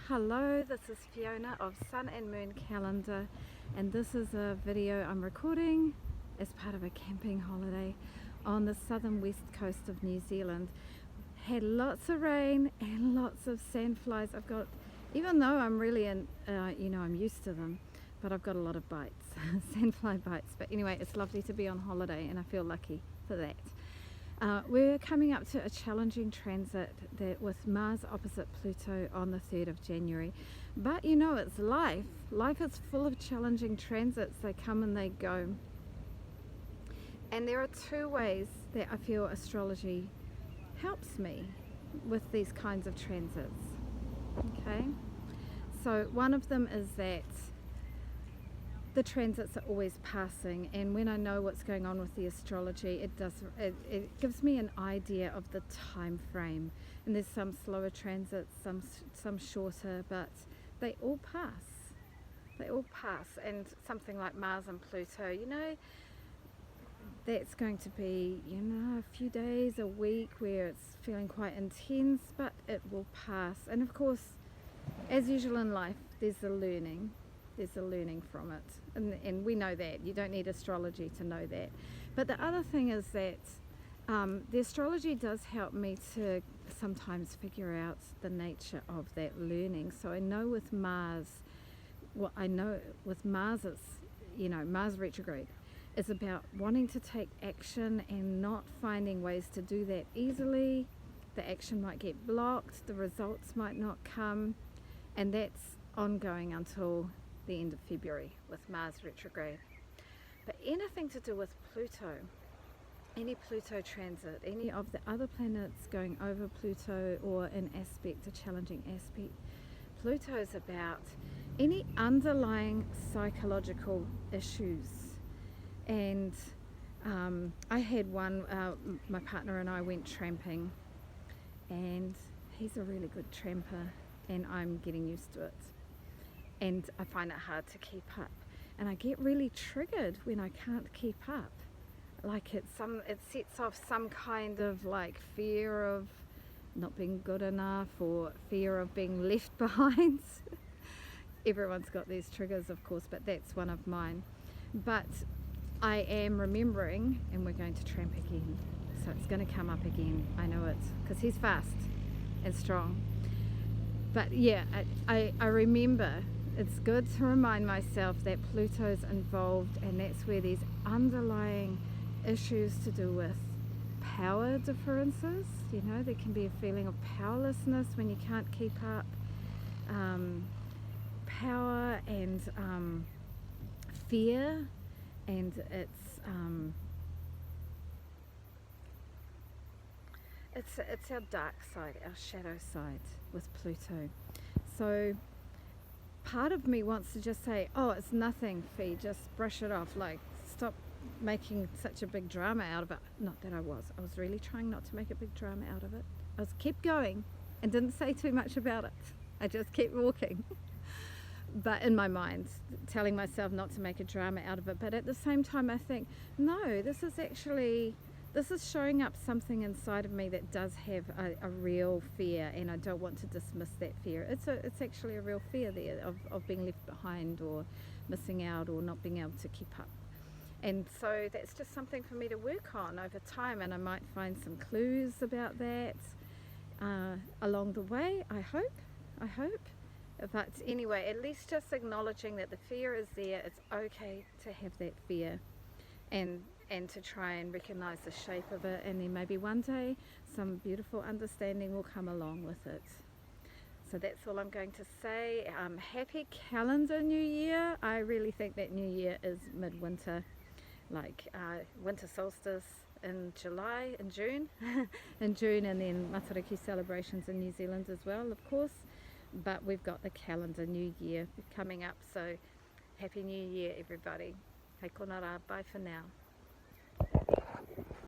Hello, this is Fiona of Sun and Moon Calendar, and this is a video I'm recording as part of a camping holiday on the southern west coast of New Zealand. Had lots of rain and lots of sandflies. I've got, even though I'm really in, I'm used to them, but I've got a lot of bites, sandfly bites. But anyway, it's lovely to be on holiday and I feel lucky for that. We're coming up to a challenging transit with Mars opposite Pluto on the 3rd of January. But you know, it's life. Life is full of challenging transits. They come and they go. And there are two ways that I feel astrology helps me with these kinds of transits. Okay? So one of them is that the transits are always passing, and when I know what's going on with the astrology, it gives me an idea of the time frame. And there's some slower transits, some shorter, but they all pass. They all pass. And something like Mars and Pluto, you know, that's going to be, you know, a few days, a week where it's feeling quite intense, but it will pass. And of course, as usual in life, there's a learning. There's a learning from it, and we know that. You don't need astrology to know that. But the other thing is that the astrology does help me to sometimes figure out the nature of that learning. So I know with Mars, what I know with Mars is, you know, Mars retrograde is about wanting to take action and not finding ways to do that easily. The action might get blocked, the results might not come, and that's ongoing until the end of February with Mars retrograde. But anything to do with Pluto, any Pluto transit, any of the other planets going over Pluto or an aspect, a challenging aspect, Pluto is about any underlying psychological issues. And I had one, my partner and I went tramping, and he's a really good tramper and I'm getting used to it. And I find it hard to keep up, and I get really triggered when I can't keep up. Like it sets off some kind of like fear of not being good enough, or fear of being left behind. Everyone's got these triggers, of course, but that's one of mine. But I am remembering, and we're going to tramp again, so it's going to come up again. I know it, because he's fast and strong. But yeah, I remember. It's good to remind myself that Pluto's involved, and that's where these underlying issues to do with power differences, you know, there can be a feeling of powerlessness when you can't keep up, power and fear, and it's our dark side, our shadow side with Pluto. So part of me wants to just say, oh, it's nothing, Fee, just brush it off, like stop making such a big drama out of it. Not that I was really trying not to make a big drama out of it. I kept going and didn't say too much about it. I just kept walking. But in my mind, telling myself not to make a drama out of it. But at the same time, I think, no, this is showing up something inside of me that does have a real fear, and I don't want to dismiss that fear. It's actually a real fear there of being left behind or missing out or not being able to keep up. And so that's just something for me to work on over time, and I might find some clues about that along the way, I hope. But anyway, at least just acknowledging that the fear is there. It's okay to have that fear, and to try and recognize the shape of it, and then maybe one day some beautiful understanding will come along with it. So that's all I'm going to say. Happy calendar New Year. I really think that New Year is midwinter, like winter solstice in June, and then Matariki celebrations in New Zealand as well, of course. But we've got the calendar New Year coming up, so Happy New Year, everybody. Hei konara, bye for now.